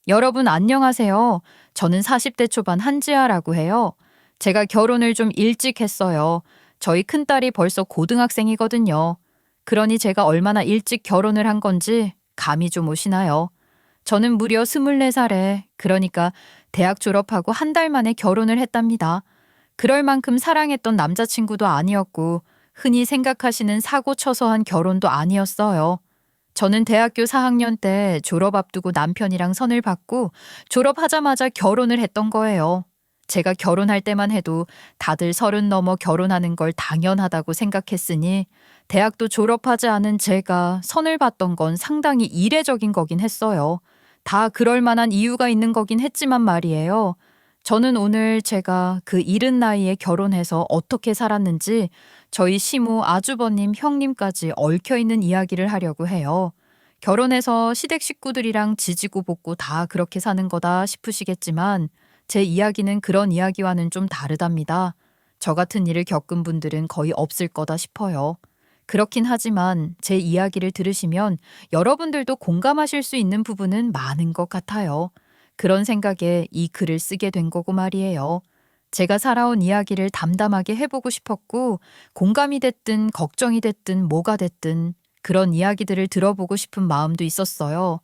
여러분 안녕하세요. 저는 40대 초반 한지아라고 해요. 제가 결혼을 좀 일찍 했어요. 저희 큰딸이 벌써 고등학생이거든요. 그러니 제가 얼마나 일찍 결혼을 한 건지 감이 좀 오시나요? 저는 무려 24살에, 그러니까 대학 졸업하고 한 달 만에 결혼을 했답니다. 그럴 만큼 사랑했던 남자친구도 아니었고, 흔히 생각하시는 사고 쳐서 한 결혼도 아니었어요. 저는 대학교 4학년 때 졸업 앞두고 남편이랑 선을 봤고 졸업하자마자 결혼을 했던 거예요. 제가 결혼할 때만 해도 다들 30 넘어 결혼하는 걸 당연하다고 생각했으니 대학도 졸업하지 않은 제가 선을 봤던 건 상당히 이례적인 거긴 했어요. 다 그럴 만한 이유가 있는 거긴 했지만 말이에요. 저는 오늘 제가 그 이른 나이에 결혼해서 어떻게 살았는지 저희 시모, 아주버님, 형님까지 얽혀있는 이야기를 하려고 해요. 결혼해서 시댁 식구들이랑 지지고 볶고 다 그렇게 사는 거다 싶으시겠지만 제 이야기는 그런 이야기와는 좀 다르답니다. 저 같은 일을 겪은 분들은 거의 없을 거다 싶어요. 그렇긴 하지만 제 이야기를 들으시면 여러분들도 공감하실 수 있는 부분은 많은 것 같아요. 그런 생각에 이 글을 쓰게 된 거고 말이에요. 제가 살아온 이야기를 담담하게 해보고 싶었고, 공감이 됐든 걱정이 됐든 뭐가 됐든 그런 이야기들을 들어보고 싶은 마음도 있었어요.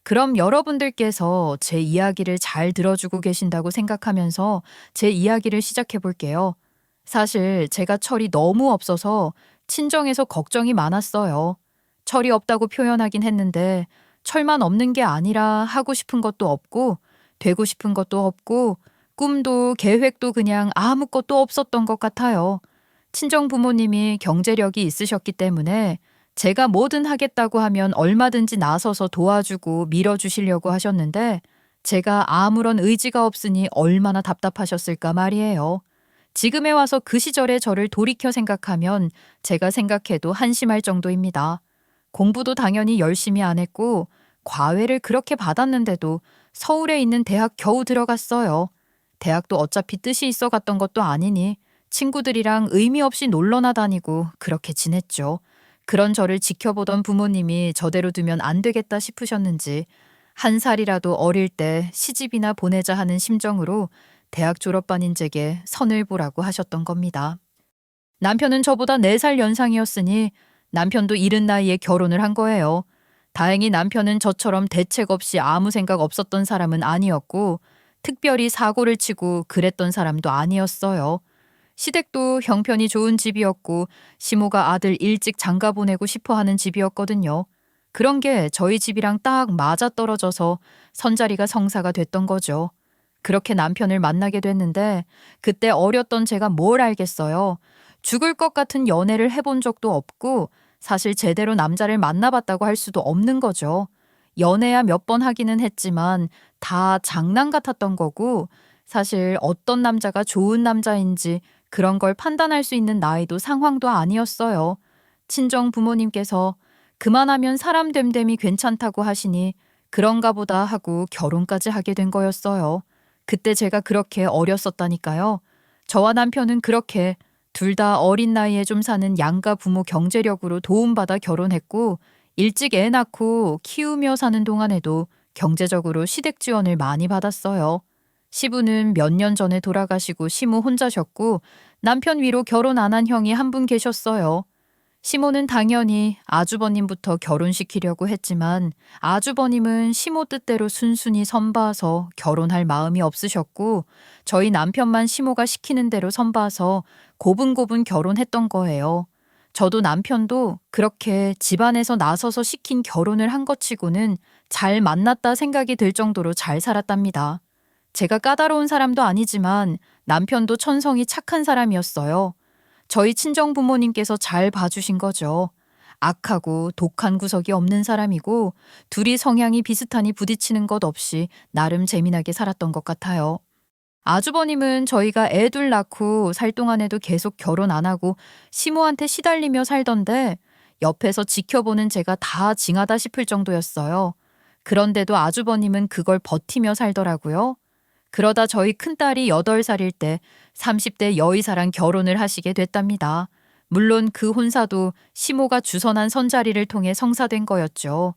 그럼 여러분들께서 제 이야기를 잘 들어주고 계신다고 생각하면서 제 이야기를 시작해 볼게요. 사실 제가 철이 너무 없어서 친정에서 걱정이 많았어요. 철이 없다고 표현하긴 했는데 철만 없는 게 아니라 하고 싶은 것도 없고 되고 싶은 것도 없고 꿈도 계획도 그냥 아무것도 없었던 것 같아요. 친정 부모님이 경제력이 있으셨기 때문에 제가 뭐든 하겠다고 하면 얼마든지 나서서 도와주고 밀어주시려고 하셨는데 제가 아무런 의지가 없으니 얼마나 답답하셨을까 말이에요. 지금에 와서 그 시절의 저를 돌이켜 생각하면 제가 생각해도 한심할 정도입니다. 공부도 당연히 열심히 안 했고 과외를 그렇게 받았는데도 서울에 있는 대학 겨우 들어갔어요. 대학도 어차피 뜻이 있어 갔던 것도 아니니 친구들이랑 의미 없이 놀러나 다니고 그렇게 지냈죠. 그런 저를 지켜보던 부모님이 저대로 두면 안 되겠다 싶으셨는지 한 살이라도 어릴 때 시집이나 보내자 하는 심정으로 대학 졸업반인 제게 선을 보라고 하셨던 겁니다. 남편은 저보다 4살 연상이었으니 남편도 이른 나이에 결혼을 한 거예요. 다행히 남편은 저처럼 대책 없이 아무 생각 없었던 사람은 아니었고 특별히 사고를 치고 그랬던 사람도 아니었어요. 시댁도 형편이 좋은 집이었고 시모가 아들 일찍 장가 보내고 싶어 하는 집이었거든요. 그런 게 저희 집이랑 딱 맞아떨어져서 선자리가 성사가 됐던 거죠. 그렇게 남편을 만나게 됐는데 그때 어렸던 제가 뭘 알겠어요. 죽을 것 같은 연애를 해본 적도 없고 사실 제대로 남자를 만나봤다고 할 수도 없는 거죠. 연애야 몇 번 하기는 했지만 다 장난 같았던 거고 사실 어떤 남자가 좋은 남자인지 그런 걸 판단할 수 있는 나이도 상황도 아니었어요. 친정 부모님께서 그만하면 사람 됨됨이 괜찮다고 하시니 그런가 보다 하고 결혼까지 하게 된 거였어요. 그때 제가 그렇게 어렸었다니까요. 저와 남편은 그렇게 둘 다 어린 나이에 좀 사는 양가 부모 경제력으로 도움받아 결혼했고 일찍 애 낳고 키우며 사는 동안에도 경제적으로 시댁 지원을 많이 받았어요. 시부는 몇 년 전에 돌아가시고 시모 혼자셨고 남편 위로 결혼 안 한 형이 한 분 계셨어요. 시모는 당연히 아주버님부터 결혼시키려고 했지만 아주버님은 시모 뜻대로 순순히 선봐서 결혼할 마음이 없으셨고 저희 남편만 시모가 시키는 대로 선봐서 고분고분 결혼했던 거예요. 저도 남편도 그렇게 집안에서 나서서 시킨 결혼을 한 것 치고는 잘 만났다 생각이 들 정도로 잘 살았답니다. 제가 까다로운 사람도 아니지만 남편도 천성이 착한 사람이었어요. 저희 친정 부모님께서 잘 봐주신 거죠. 악하고 독한 구석이 없는 사람이고 둘이 성향이 비슷하니 부딪히는 것 없이 나름 재미나게 살았던 것 같아요. 아주버님은 저희가 애 둘 낳고 살 동안에도 계속 결혼 안 하고 시모한테 시달리며 살던데 옆에서 지켜보는 제가 다 징하다 싶을 정도였어요. 그런데도 아주버님은 그걸 버티며 살더라고요. 그러다 저희 큰딸이 8살일 때 30대 여의사랑 결혼을 하시게 됐답니다. 물론 그 혼사도 시모가 주선한 선자리를 통해 성사된 거였죠.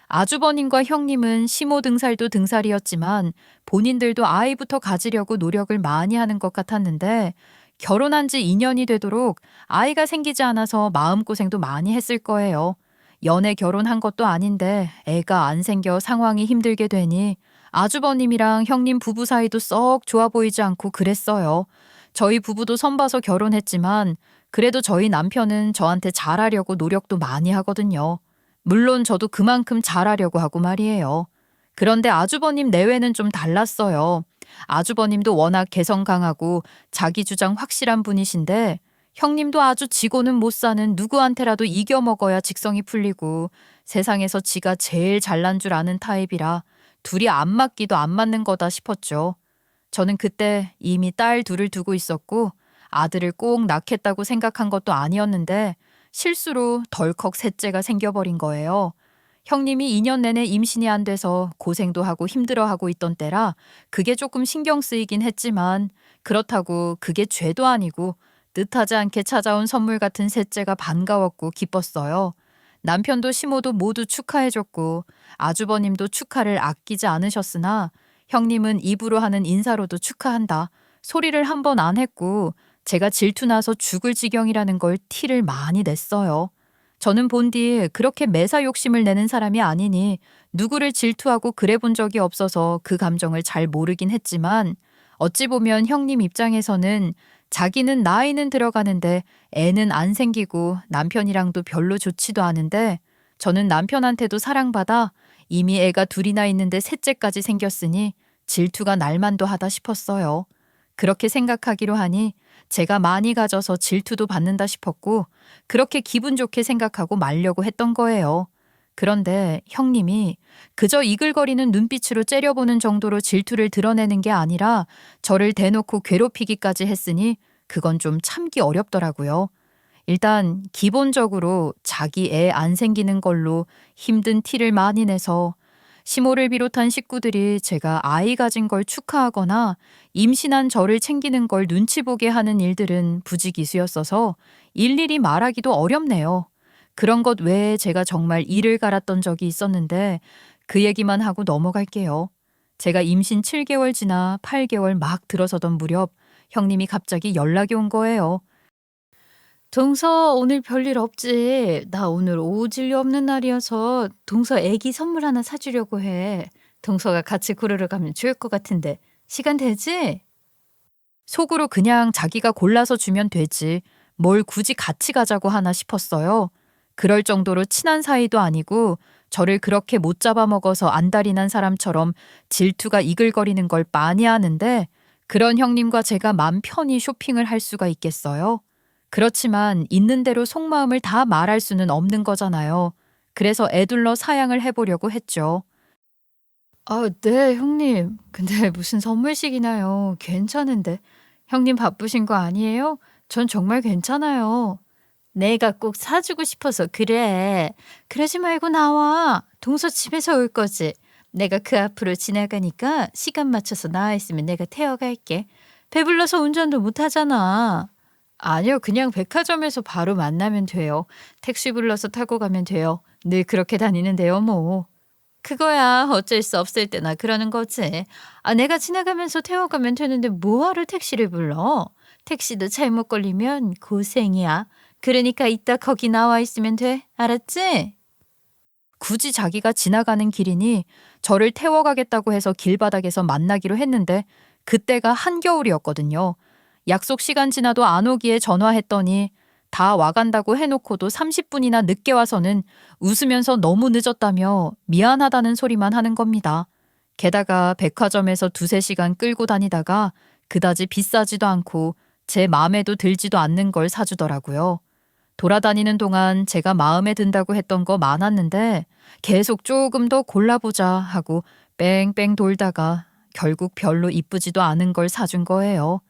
아주버님과 형님은 시모 등살도 등살이었지만 본인들도 아이부터 가지려고 노력을 많이 하는 것 같았는데 결혼한 지 2년이 되도록 아이가 생기지 않아서 마음고생도 많이 했을 거예요. 연애 결혼한 것도 아닌데 애가 안 생겨 상황이 힘들게 되니 아주버님이랑 형님 부부 사이도 썩 좋아 보이지 않고 그랬어요. 저희 부부도 선봐서 결혼했지만 그래도 저희 남편은 저한테 잘하려고 노력도 많이 하거든요. 물론 저도 그만큼 잘하려고 하고 말이에요. 그런데 아주버님 내외는 좀 달랐어요. 아주버님도 워낙 개성 강하고 자기 주장 확실한 분이신데 형님도 아주 지고는 못 사는 누구한테라도 이겨먹어야 직성이 풀리고 세상에서 지가 제일 잘난 줄 아는 타입이라 둘이 안 맞기도 안 맞는 거다 싶었죠. 저는 그때 이미 딸 둘을 두고 있었고 아들을 꼭 낳겠다고 생각한 것도 아니었는데 실수로 덜컥 셋째가 생겨버린 거예요. 형님이 2년 내내 임신이 안 돼서 고생도 하고 힘들어하고 있던 때라 그게 조금 신경 쓰이긴 했지만 그렇다고 그게 죄도 아니고 뜻하지 않게 찾아온 선물 같은 셋째가 반가웠고 기뻤어요. 남편도 시모도 모두 축하해줬고 아주버님도 축하를 아끼지 않으셨으나 형님은 입으로 하는 인사로도 축하한다. 소리를 한 번 안 했고 제가 질투나서 죽을 지경이라는 걸 티를 많이 냈어요. 저는 본디 그렇게 매사 욕심을 내는 사람이 아니니 누구를 질투하고 그래 본 적이 없어서 그 감정을 잘 모르긴 했지만 어찌 보면 형님 입장에서는 자기는 나이는 들어가는데 애는 안 생기고 남편이랑도 별로 좋지도 않은데 저는 남편한테도 사랑받아 이미 애가 둘이나 있는데 셋째까지 생겼으니 질투가 날만도 하다 싶었어요. 그렇게 생각하기로 하니 제가 많이 가져서 질투도 받는다 싶었고 그렇게 기분 좋게 생각하고 말려고 했던 거예요. 그런데 형님이 그저 이글거리는 눈빛으로 째려보는 정도로 질투를 드러내는 게 아니라 저를 대놓고 괴롭히기까지 했으니 그건 좀 참기 어렵더라고요. 일단 기본적으로 자기 애 안 생기는 걸로 힘든 티를 많이 내서 시모를 비롯한 식구들이 제가 아이 가진 걸 축하하거나 임신한 저를 챙기는 걸 눈치 보게 하는 일들은 부지기수였어서 일일이 말하기도 어렵네요. 그런 것 외에 제가 정말 이를 갈았던 적이 있었는데 그 얘기만 하고 넘어갈게요. 제가 임신 7개월 지나 8개월 막 들어서던 무렵 형님이 갑자기 연락이 온 거예요. 동서 오늘 별일 없지? 나 오늘 오후 진료 없는 날이어서 동서 애기 선물 하나 사주려고 해. 동서가 같이 구르러 가면 좋을 것 같은데 시간 되지? 속으로 그냥 자기가 골라서 주면 되지. 뭘 굳이 같이 가자고 하나 싶었어요. 그럴 정도로 친한 사이도 아니고 저를 그렇게 못 잡아먹어서 안달이 난 사람처럼 질투가 이글거리는 걸 많이 아는데 그런 형님과 제가 맘 편히 쇼핑을 할 수가 있겠어요? 그렇지만 있는 대로 속마음을 다 말할 수는 없는 거잖아요. 그래서 애둘러 사양을 해보려고 했죠. 아, 네, 형님. 근데 무슨 선물식이나요? 괜찮은데. 형님 바쁘신 거 아니에요? 전 정말 괜찮아요. 내가 꼭 사주고 싶어서 그래. 그러지 말고 나와. 동서 집에서 올 거지. 내가 그 앞으로 지나가니까 시간 맞춰서 나와 있으면 내가 태워갈게. 배불러서 운전도 못 하잖아. 아니요, 그냥 백화점에서 바로 만나면 돼요. 택시 불러서 타고 가면 돼요. 늘 그렇게 다니는데요, 뭐. 그거야 어쩔 수 없을 때나 그러는 거지. 아, 내가 지나가면서 태워가면 되는데 뭐하러 택시를 불러? 택시도 잘못 걸리면 고생이야. 그러니까 이따 거기 나와 있으면 돼. 알았지? 굳이 자기가 지나가는 길이니 저를 태워가겠다고 해서 길바닥에서 만나기로 했는데 그때가 한겨울이었거든요. 약속 시간 지나도 안 오기에 전화했더니 다 와간다고 해놓고도 30분이나 늦게 와서는 웃으면서 너무 늦었다며 미안하다는 소리만 하는 겁니다. 게다가 백화점에서 두세 시간 끌고 다니다가 그다지 비싸지도 않고 제 마음에도 들지도 않는 걸 사주더라고요. 돌아다니는 동안 제가 마음에 든다고 했던 거 많았는데 계속 조금 더 골라보자 하고 뺑뺑 돌다가 결국 별로 이쁘지도 않은 걸 사준 거예요.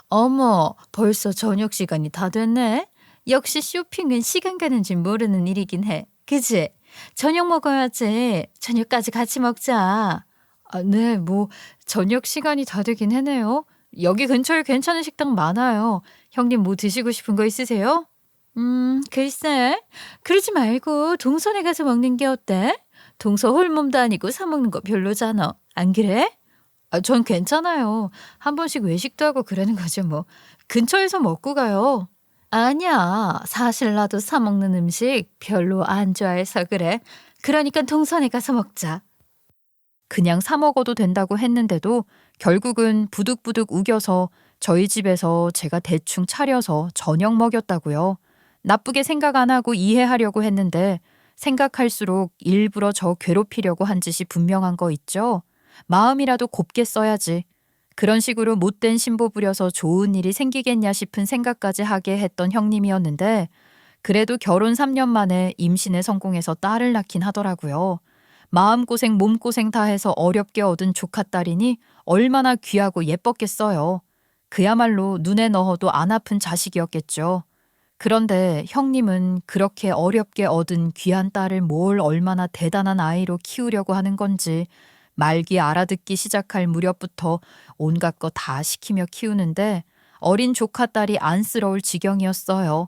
어머, 벌써 저녁 시간이 다 됐네? 역시 쇼핑은 시간 가는 줄 모르는 일이긴 해. 그치? 저녁 먹어야지. 저녁까지 같이 먹자. 아, 네, 뭐 저녁 시간이 다 되긴 했네요. 여기 근처에 괜찮은 식당 많아요. 형님 뭐 드시고 싶은 거 있으세요? 글쎄. 그러지 말고 동선에 가서 먹는 게 어때? 동서 홀몸도 아니고 사 먹는 거 별로잖아. 안 그래? 전 괜찮아요. 한 번씩 외식도 하고 그러는 거죠, 뭐. 근처에서 먹고 가요. 아니야. 사실 나도 사 먹는 음식 별로 안 좋아해서 그래. 그러니까 동선에 가서 먹자. 그냥 사 먹어도 된다고 했는데도 결국은 부득부득 우겨서 저희 집에서 제가 대충 차려서 저녁 먹였다고요. 나쁘게 생각 안 하고 이해하려고 했는데 생각할수록 일부러 저 괴롭히려고 한 짓이 분명한 거 있죠. 마음이라도 곱게 써야지. 그런 식으로 못된 심보 부려서 좋은 일이 생기겠냐 싶은 생각까지 하게 했던 형님이었는데 그래도 결혼 3년 만에 임신에 성공해서 딸을 낳긴 하더라고요. 마음고생 몸고생 다 해서 어렵게 얻은 조카딸이니 얼마나 귀하고 예뻤겠어요. 그야말로 눈에 넣어도 안 아픈 자식이었겠죠. 그런데 형님은 그렇게 어렵게 얻은 귀한 딸을 뭘 얼마나 대단한 아이로 키우려고 하는 건지 말기 알아듣기 시작할 무렵부터 온갖 거 다 시키며 키우는데 어린 조카딸이 안쓰러울 지경이었어요.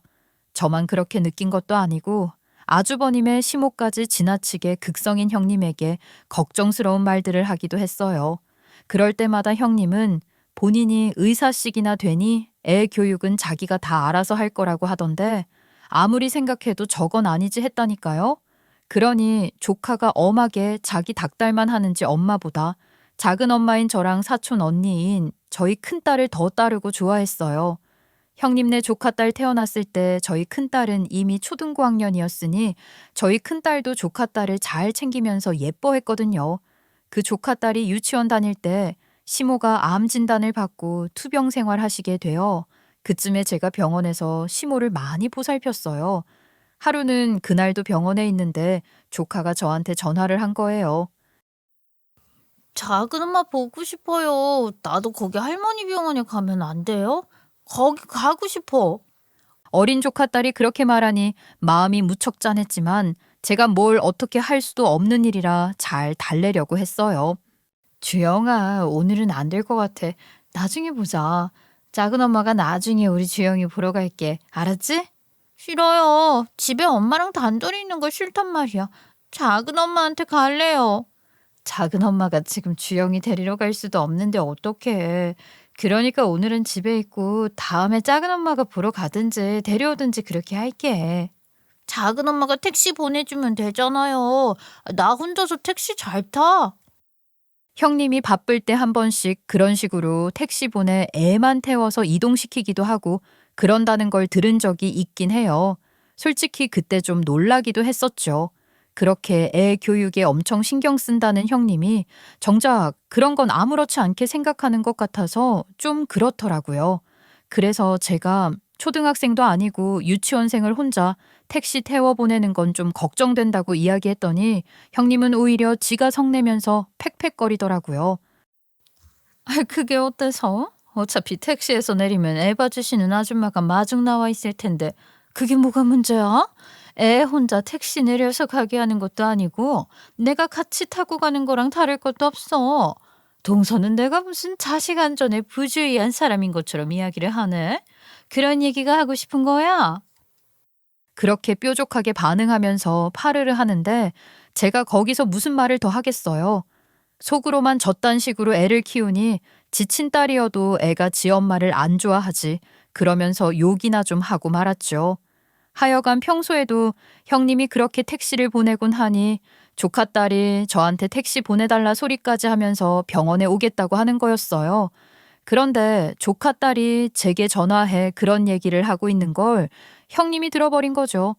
저만 그렇게 느낀 것도 아니고 아주버님의 시모까지 지나치게 극성인 형님에게 걱정스러운 말들을 하기도 했어요. 그럴 때마다 형님은 본인이 의사씩이나 되니 애 교육은 자기가 다 알아서 할 거라고 하던데 아무리 생각해도 저건 아니지 했다니까요. 그러니 조카가 엄하게 자기 닭달만 하는지 엄마보다 작은 엄마인 저랑 사촌 언니인 저희 큰딸을 더 따르고 좋아했어요. 형님네 조카딸 태어났을 때 저희 큰딸은 이미 초등고 학년이었으니 저희 큰딸도 조카딸을 잘 챙기면서 예뻐했거든요. 그 조카딸이 유치원 다닐 때 시모가 암 진단을 받고 투병 생활하시게 되어 그쯤에 제가 병원에서 시모를 많이 보살폈어요. 하루는 그날도 병원에 있는데 조카가 저한테 전화를 한 거예요. 작은 엄마 보고 싶어요. 나도 거기 할머니 병원에 가면 안 돼요? 거기 가고 싶어. 어린 조카딸이 그렇게 말하니 마음이 무척 짠했지만 제가 뭘 어떻게 할 수도 없는 일이라 잘 달래려고 했어요. 주영아, 오늘은 안 될 것 같아. 나중에 보자. 작은 엄마가 나중에 우리 주영이 보러 갈게. 알았지? 싫어요. 집에 엄마랑 단둘이 있는 거 싫단 말이야. 작은 엄마한테 갈래요. 작은 엄마가 지금 주영이 데리러 갈 수도 없는데 어떡해. 그러니까 오늘은 집에 있고 다음에 작은 엄마가 보러 가든지 데려오든지 그렇게 할게. 작은 엄마가 택시 보내주면 되잖아요. 나 혼자서 택시 잘 타. 형님이 바쁠 때 한 번씩 그런 식으로 택시 보내 애만 태워서 이동시키기도 하고 그런다는 걸 들은 적이 있긴 해요. 솔직히 그때 좀 놀라기도 했었죠. 그렇게 애 교육에 엄청 신경 쓴다는 형님이 정작 그런 건 아무렇지 않게 생각하는 것 같아서 좀 그렇더라고요. 그래서 제가 초등학생도 아니고 유치원생을 혼자 택시 태워 보내는 건 좀 걱정된다고 이야기했더니 형님은 오히려 지가 성내면서 팩팩거리더라고요. 그게 어때서? 어차피 택시에서 내리면 애 봐주시는 아줌마가 마중 나와 있을 텐데 그게 뭐가 문제야? 애 혼자 택시 내려서 가게 하는 것도 아니고 내가 같이 타고 가는 거랑 다를 것도 없어. 동서는 내가 무슨 자식 안전에 부주의한 사람인 것처럼 이야기를 하네. 그런 얘기가 하고 싶은 거야? 그렇게 뾰족하게 반응하면서 파르르 하는데 제가 거기서 무슨 말을 더 하겠어요. 속으로만 저딴 식으로 애를 키우니 지친 딸이어도 애가 지 엄마를 안 좋아하지. 그러면서 욕이나 좀 하고 말았죠. 하여간 평소에도 형님이 그렇게 택시를 보내곤 하니 조카딸이 저한테 택시 보내달라 소리까지 하면서 병원에 오겠다고 하는 거였어요. 그런데 조카딸이 제게 전화해 그런 얘기를 하고 있는 걸 형님이 들어버린 거죠.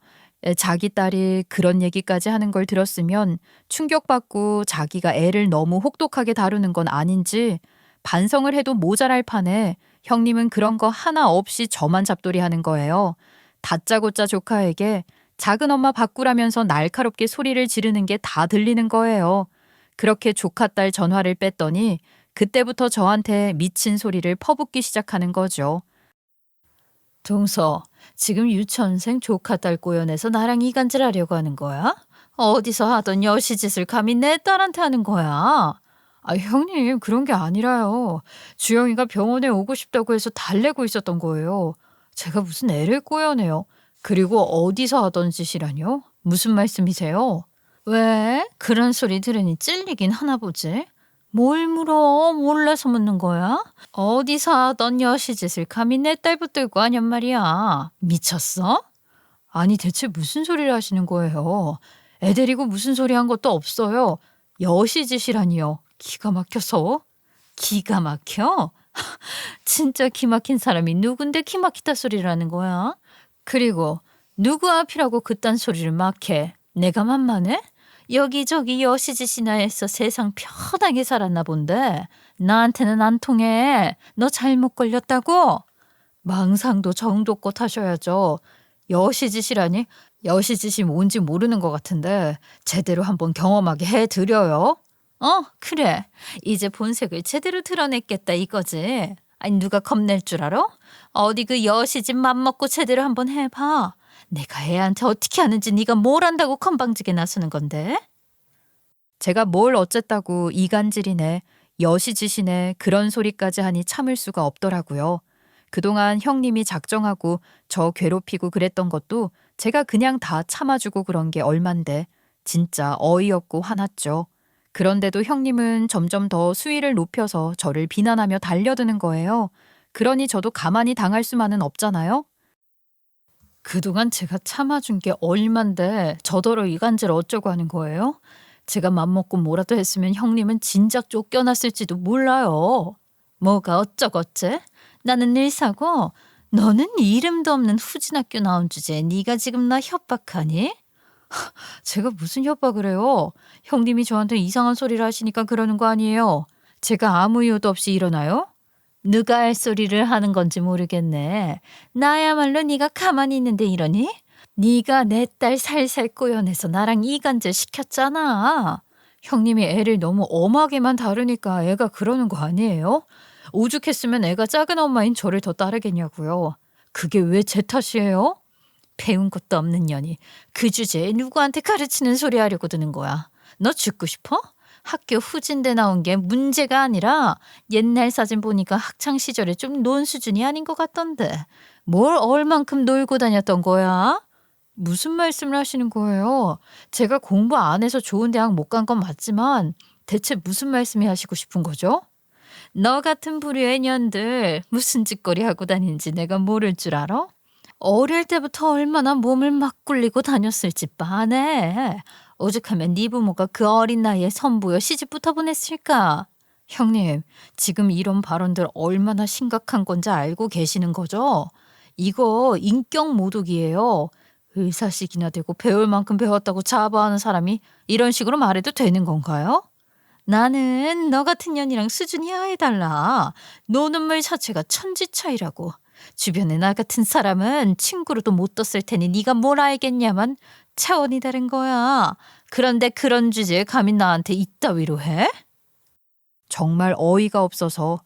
자기 딸이 그런 얘기까지 하는 걸 들었으면 충격받고 자기가 애를 너무 혹독하게 다루는 건 아닌지 반성을 해도 모자랄 판에 형님은 그런 거 하나 없이 저만 잡돌이 하는 거예요. 다짜고짜 조카에게 작은 엄마 바꾸라면서 날카롭게 소리를 지르는 게 다 들리는 거예요. 그렇게 조카딸 전화를 뺐더니 그때부터 저한테 미친 소리를 퍼붓기 시작하는 거죠. 동서, 지금 유치원생 조카딸 꼬여내서 나랑 이간질하려고 하는 거야? 어디서 하던 여시짓을 감히 내 딸한테 하는 거야? 형님, 그런 게 아니라요. 주영이가 병원에 오고 싶다고 해서 달래고 있었던 거예요. 제가 무슨 애를 꼬여내요. 그리고 어디서 하던 짓이라뇨? 무슨 말씀이세요? 왜? 그런 소리 들으니 찔리긴 하나 보지? 뭘 물어? 몰라서 묻는 거야? 어디서 하던 여시짓을 감히 내 딸 붙들고 하냔 말이야. 미쳤어? 아니 대체 무슨 소리를 하시는 거예요? 애 데리고 무슨 소리 한 것도 없어요. 여시짓이라니요. 기가 막혀서? 기가 막혀? 진짜 기막힌 사람이 누군데 기막히다 소리를 하는 거야? 그리고 누구 앞이라고 그딴 소리를 막 해? 내가 만만해? 여기저기 여시짓이나 해서 세상 편하게 살았나 본데 나한테는 안 통해. 너 잘못 걸렸다고? 망상도 정도껏 하셔야죠. 여시짓이라니? 여시짓이 뭔지 모르는 것 같은데 제대로 한번 경험하게 해드려요. 그래. 이제 본색을 제대로 드러냈겠다 이거지. 아니 누가 겁낼 줄 알아? 어디 그 여시집 맘먹고 제대로 한번 해봐. 내가 애한테 어떻게 하는지 네가 뭘 안다고 건방지게 나서는 건데? 제가 뭘 어쨌다고 이간질이네, 여시짓이네 그런 소리까지 하니 참을 수가 없더라고요. 그동안 형님이 작정하고 저 괴롭히고 그랬던 것도 제가 그냥 다 참아주고 그런 게 얼만데 진짜 어이없고 화났죠. 그런데도 형님은 점점 더 수위를 높여서 저를 비난하며 달려드는 거예요. 그러니 저도 가만히 당할 수만은 없잖아요. 그동안 제가 참아준 게 얼만데 저더러 이간질 어쩌고 하는 거예요? 제가 맘먹고 뭐라도 했으면 형님은 진작 쫓겨났을지도 몰라요. 뭐가 어쩌고째? 나는 일사고 너는 이름도 없는 후진 학교 나온 주제에 네가 지금 나 협박하니? 제가 무슨 협박을 해요? 형님이 저한테 이상한 소리를 하시니까 그러는 거 아니에요. 제가 아무 이유도 없이 일어나요? 누가 할 소리를 하는 건지 모르겠네. 나야말로 네가 가만히 있는데 이러니? 네가 내 딸 살살 꼬여내서 나랑 이간질 시켰잖아. 형님이 애를 너무 엄하게만 다루니까 애가 그러는 거 아니에요? 오죽했으면 애가 작은 엄마인 저를 더 따르겠냐고요. 그게 왜 제 탓이에요? 배운 것도 없는 년이 그 주제에 누구한테 가르치는 소리 하려고 드는 거야. 너 죽고 싶어? 학교 후진대 나온 게 문제가 아니라 옛날 사진 보니까 학창 시절에 좀 논 수준이 아닌 것 같던데 뭘 얼만큼 놀고 다녔던 거야? 무슨 말씀을 하시는 거예요? 제가 공부 안 해서 좋은 대학 못 간 건 맞지만 대체 무슨 말씀이 하시고 싶은 거죠? 너 같은 부류의 년들 무슨 짓거리 하고 다니는지 내가 모를 줄 알아? 어릴 때부터 얼마나 몸을 막 굴리고 다녔을지 뻔해. 오죽하면 네 부모가 그 어린 나이에 선보여 시집부터 보냈을까? 형님, 지금 이런 발언들 얼마나 심각한 건지 알고 계시는 거죠? 이거 인격 모독이에요. 의사식이나 되고 배울 만큼 배웠다고 자부하는 사람이 이런 식으로 말해도 되는 건가요? 나는 너 같은 년이랑 수준이 아예 달라. 노는 물 자체가 천지 차이라고. 주변에 나 같은 사람은 친구로도 못 뒀을 테니 네가 뭘 알겠냐만 차원이 다른 거야. 그런데 그런 주제에 감히 나한테 이따위로 해? 정말 어이가 없어서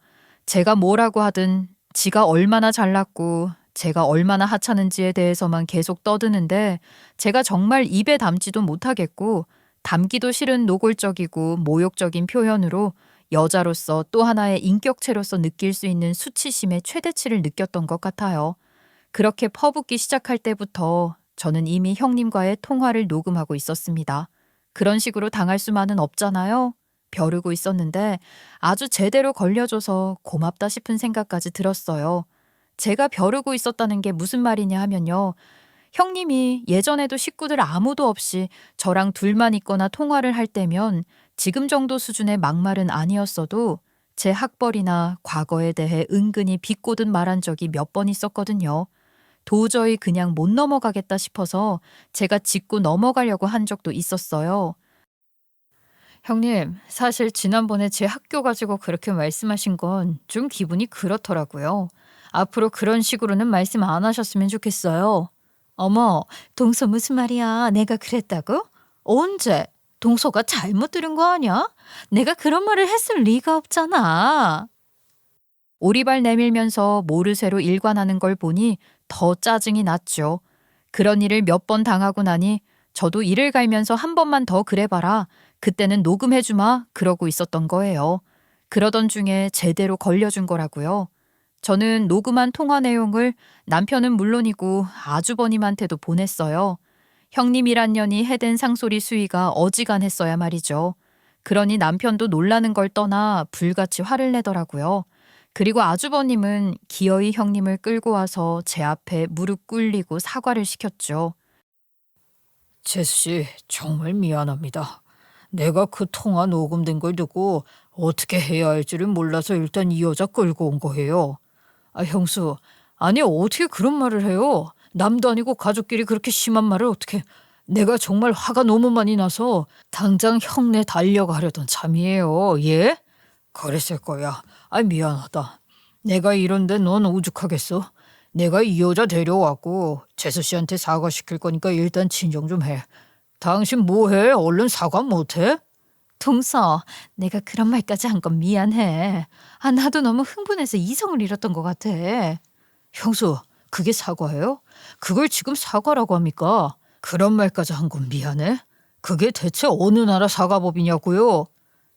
제가 뭐라고 하든 지가 얼마나 잘났고 제가 얼마나 하찮은지에 대해서만 계속 떠드는데 제가 정말 입에 담지도 못하겠고 담기도 싫은 노골적이고 모욕적인 표현으로 여자로서 또 하나의 인격체로서 느낄 수 있는 수치심의 최대치를 느꼈던 것 같아요. 그렇게 퍼붓기 시작할 때부터 저는 이미 형님과의 통화를 녹음하고 있었습니다. 그런 식으로 당할 수만은 없잖아요. 벼르고 있었는데 아주 제대로 걸려줘서 고맙다 싶은 생각까지 들었어요. 제가 벼르고 있었다는 게 무슨 말이냐 하면요. 형님이 예전에도 식구들 아무도 없이 저랑 둘만 있거나 통화를 할 때면 지금 정도 수준의 막말은 아니었어도 제 학벌이나 과거에 대해 은근히 비꼬듯 말한 적이 몇 번 있었거든요. 도저히 그냥 못 넘어가겠다 싶어서 제가 짚고 넘어가려고 한 적도 있었어요. 형님, 사실 지난번에 제 학교 가지고 그렇게 말씀하신 건 좀 기분이 그렇더라고요. 앞으로 그런 식으로는 말씀 안 하셨으면 좋겠어요. 어머, 동서 무슨 말이야? 내가 그랬다고? 언제? 동서가 잘못 들은 거 아니야? 내가 그런 말을 했을 리가 없잖아. 오리발 내밀면서 모르쇠로 일관하는 걸 보니 더 짜증이 났죠. 그런 일을 몇 번 당하고 나니 저도 이를 갈면서 한 번만 더 그래봐라. 그때는 녹음해주마. 그러고 있었던 거예요. 그러던 중에 제대로 걸려준 거라고요. 저는 녹음한 통화 내용을 남편은 물론이고 아주버님한테도 보냈어요. 형님이란 년이 해댄 상소리 수위가 어지간했어야 말이죠. 그러니 남편도 놀라는 걸 떠나 불같이 화를 내더라고요. 그리고 아주버님은 기어이 형님을 끌고 와서 제 앞에 무릎 꿇리고 사과를 시켰죠. 재수 씨, 정말 미안합니다. 내가 그 통화 녹음된 걸 듣고 어떻게 해야 할지를 몰라서 일단 이 여자 끌고 온 거예요. 형수, 아니 어떻게 그런 말을 해요? 남도 아니고 가족끼리 그렇게 심한 말을 어떻게... 내가 정말 화가 너무 많이 나서 당장 형네 달려가려던 참이에요. 예? 그랬을 거야. 미안하다. 내가 이런데 넌 오죽하겠어? 내가 이 여자 데려왔고 재수 씨한테 사과시킬 거니까 일단 진정 좀 해. 당신 뭐해? 얼른 사과 못해? 동서, 내가 그런 말까지 한 건 미안해. 나도 너무 흥분해서 이성을 잃었던 것 같아. 형수, 그게 사과예요? 그걸 지금 사과라고 합니까? 그런 말까지 한 건 미안해? 그게 대체 어느 나라 사과법이냐고요?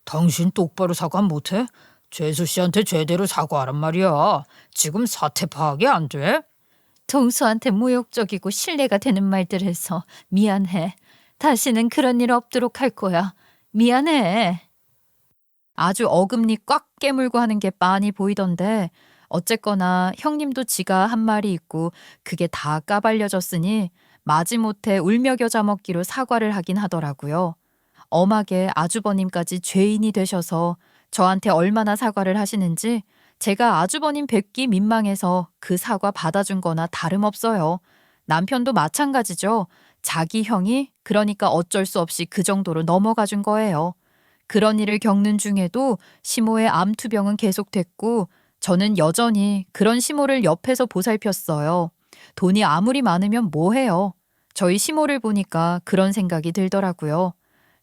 당신 똑바로 사과 못해? 재수 씨한테 제대로 사과하란 말이야. 지금 사태 파악이 안 돼? 동서한테 모욕적이고 신뢰가 되는 말들을 해서 미안해. 다시는 그런 일 없도록 할 거야. 미안해. 아주 어금니 꽉 깨물고 하는 게 빤히 보이던데 어쨌거나 형님도 지가 한 말이 있고 그게 다 까발려졌으니 마지못해 울며 겨자 먹기로 사과를 하긴 하더라고요. 엄하게 아주버님까지 죄인이 되셔서 저한테 얼마나 사과를 하시는지 제가 아주버님 뵙기 민망해서 그 사과 받아준 거나 다름없어요. 남편도 마찬가지죠. 자기 형이 그러니까 어쩔 수 없이 그 정도로 넘어가 준 거예요. 그런 일을 겪는 중에도 시모의 암투병은 계속됐고 저는 여전히 그런 시모를 옆에서 보살폈어요. 돈이 아무리 많으면 뭐해요. 저희 시모를 보니까 그런 생각이 들더라고요.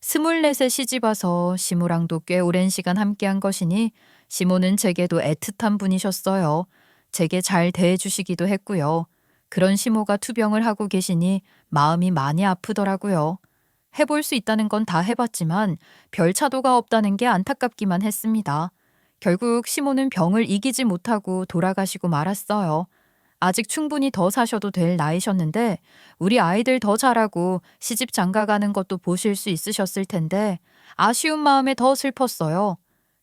24세 시집와서 시모랑도 꽤 오랜 시간 함께한 것이니 시모는 제게도 애틋한 분이셨어요. 제게 잘 대해주시기도 했고요. 그런 시모가 투병을 하고 계시니 마음이 많이 아프더라고요. 해볼 수 있다는 건 다 해봤지만 별 차도가 없다는 게 안타깝기만 했습니다. 결국 시모는 병을 이기지 못하고 돌아가시고 말았어요. 아직 충분히 더 사셔도 될 나이셨는데 우리 아이들 더 자라고 시집 장가가는 것도 보실 수 있으셨을 텐데 아쉬운 마음에 더 슬펐어요.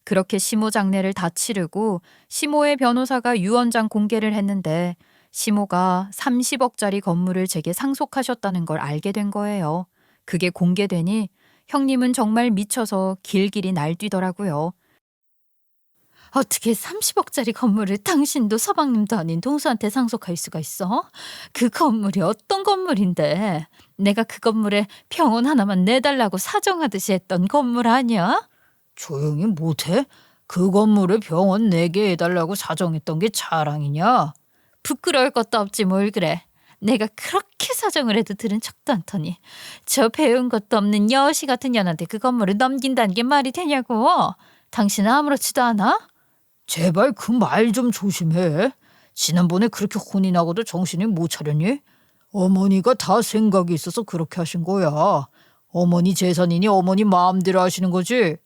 그렇게 시모 장례를 다 치르고 시모의 변호사가 유언장 공개를 했는데 시모가 30억짜리 건물을 제게 상속하셨다는 걸 알게 된 거예요. 그게 공개되니 형님은 정말 미쳐서 길길이 날뛰더라고요. 어떻게 30억짜리 건물을 당신도 서방님도 아닌 동서한테 상속할 수가 있어? 그 건물이 어떤 건물인데? 내가 그 건물에 병원 하나만 내달라고 사정하듯이 했던 건물 아니야? 조용히 못해? 그 건물에 병원 4개 해달라고 사정했던 게 자랑이냐? 부끄러울 것도 없지 뭘 그래. 내가 그렇게 사정을 해도 들은 척도 않더니 저 배운 것도 없는 여시 같은 년한테 그 건물을 넘긴다는 게 말이 되냐고. 당신은 아무렇지도 않아? 제발 그 말 좀 조심해. 지난번에 그렇게 혼이 나고도 정신이 못 차렸니? 어머니가 다 생각이 있어서 그렇게 하신 거야. 어머니 재산이니 어머니 마음대로 하시는 거지.